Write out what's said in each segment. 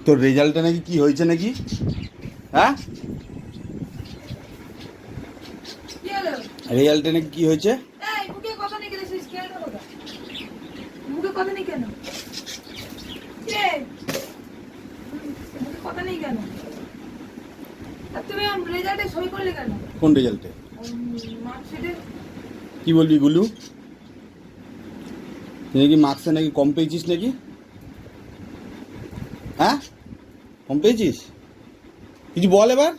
তোর রেজাল্টটা নাকি কি হয়েছে নাকি? হ্যাঁ, রেজাল্টে নাকি কি হয়েছে? কোন রেজাল্টে? কি বলবি গুলু? তুই নাকি মার্কসে নাকি কম পেয়েছিস নাকি? হ্যাঁ, কম পেয়েছিস? কিছু বল এবার।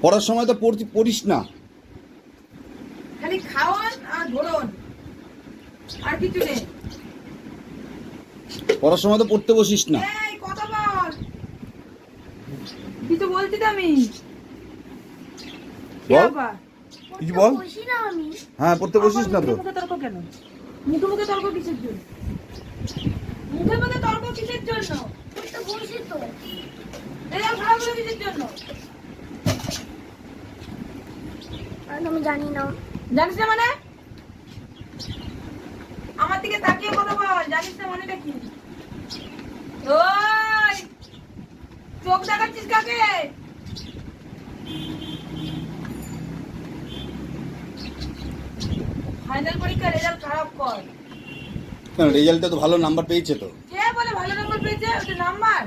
পড়ার সময় তো পড়িস না, খালি খাওয়ান আর ঘোরন, আর কিছু নেই। পড়ার সময় তো পড়তে বসিস না। এই কথা বল, কিছু বলছি তো আমি। বল, কিছু বল। হ্যাঁ, পড়তে বসিস না তো। মুখে তর্ক কেন? মুখে মুখে তর্ক কিসের জন্য? মুখে মুখে তর্ক কিসের জন্য? তুই তো বলছিস তো এটা খারাপ হলো কিসের জন্য? আমি জানি না। জানিস না মানে? আমার দিকে তাকিয়ে কথা বল। জানিস না মানেটা কি? ওই চোখ দেখাচ্ছিস কাকে? ফাইনাল পরীক্ষা রেজাল্ট খারাপ কর। কেন, রেজাল্টে তো ভালো নাম্বার পেয়েছে তো। কে বলে ভালো নাম্বার পেয়েছে? ওটা নাম্বার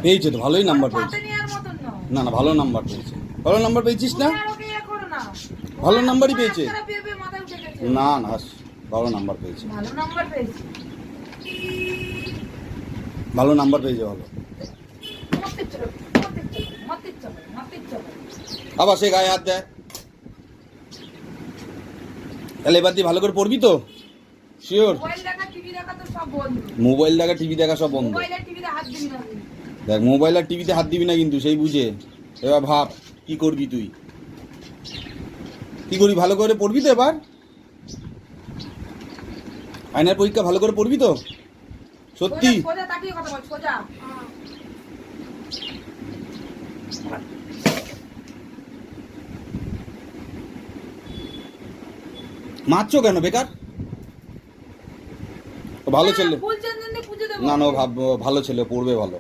পেয়েছে তো, ভালোই নাম্বার পেয়েছে। পাতে নেওয়ার মতন না। না না, ভালো নাম্বার পেয়েছে। ভালো নাম্বার পেয়েছিস না? তুমি আর ওকে ইয়ে করো না। ভালো নাম্বারই পেয়েছে। বাচ্চারা পেয়ে মাথায় উঠে গেছে। না না, ভালো নাম্বার পেয়েছে। ভালো নাম্বার পেয়েছে। ভালো নাম্বার পেয়েছে, ভালো। মতে চলো, মতে চলো, মতে চলো, মতে চলো। আবার সে গায়ে হাত দেয়। তাহলে এবার দিয়ে ভালো করে পড়বি তো? শিওর? মোবাইল দেখা, টিভি দেখা তো সব বন্ধ। মোবাইল দেখা, টিভি দেখা সব বন্ধ। মোবাইল আর টিভিতে হাত দিবি না তুই। দেখ, মোবাইল আর টিভিতে হাত দিবি না কিন্তু, সেই বুঝে। এবার ভাব কি করবি তুই। কি করবি, ভালো করে পড়বি তো এবার? ফাইনাল পরীক্ষা ভালো করে পড়বি তো? সত্যি? সোজা সোজা তাকিয়ে কথা বল, সোজা। মারছো কেন বেকার? ও ভালো ছেলে। ফুল চন্দনে পুজো দেব। না না, ও ভালো ছেলে, পড়বে ভালো।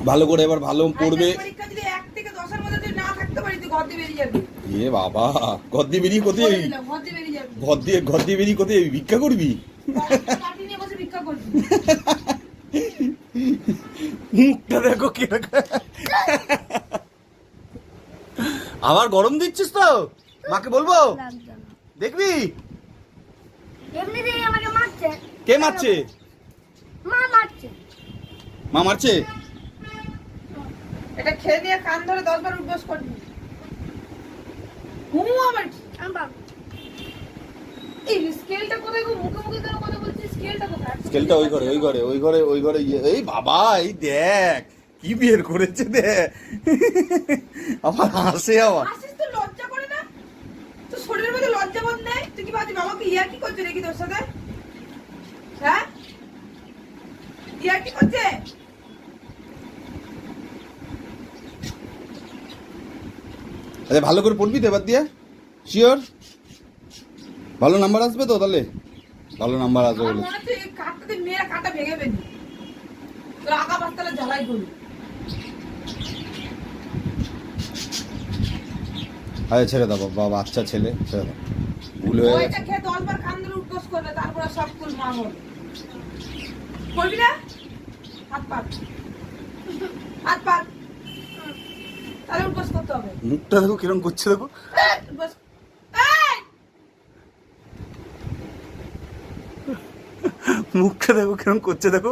ভালো করে এবার ভালো পড়বে। পরীক্ষা যদি 1 থেকে 10 এর মধ্যে তুই না থাকতে পারিস, তুই ঘর দিয়ে বেরিয়ে যাবি। এ বাবা, ঘর দিয়ে বেরিয়ে কোথায় যাবি? ঘর দিয়ে বেরিয়ে যাবি। ঘর দিয়ে বেরিয়ে কোথায় যাবি? ভিক্ষা করবি? কাটি নিয়ে বসে ভিক্ষা করবি। মুখটা দেখো কিরকম। আবার গরম দিচ্ছিস তো? মাকে বলবো? লাগবে না। দেখবি? এমনিতেই আমাকে মারছে। কে মারছে? মা মারছে। মা মারছে? এটা খেয়ে নিয়ে কান ধরে 10 বার উঠবস করবি। আমার কি? আম্বা এই স্কেলটা কোথায় গো? মুখে মুখে কেন কথা বলছিস? স্কেলটা কোথায়? স্কেলটা ওই ঘরে। এই বাবা, এই দেখ কি বের করেছে দেখ। আবার হাসে আবার। হাসিস তো, লজ্জা করে না? তো শরীরের মধ্যে লজ্জা বোধ নেই? তুই কি ভাবছিস বাবাকে ইয়া কি করছে নাকি তোর সাথে? হ্যাঁ, ইয়া কি করছে? আচ্ছা, ভালো করে পড়বি তো এবার দিয়ে? শিওর? ভালো নাম্বার আসবে তো তাহলে? ভালো নাম্বার আসবে আমার বলে। মনে হচ্ছে এই কাঁটাতে মেয়েরা কাঁটা ভেঙে ফেলি। তোর আগা পাতলা জ্বালাই করবি। আরে ছেড়ে দাও বাবা, বাচ্চা ছেলে, ছেড়ে দাও। ভুল হয়ে ওইটা গেছে। খেয়ে 10 বার কান ধরে উঠবস করবে, তারপরে সব ফুল মা হবে। করবি না? হাত পাত, হাত পাত, তাহলে উঠবস করতে হবে। মুখটা দেখো কিরম করছে, দেখো। উঠবস। এই! মুখটা দেখো কিরম করছে, দেখো।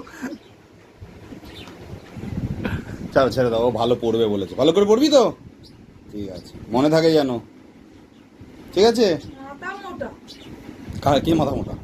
চলো ছেড়ে দাও, ও ভালো পড়বে বলেছে। ভালো করে পড়বি তো? ঠিক আছে, মনে থাকে যেন। ঠিক আছে? মাথা মোটা। কে মাথা মোটা?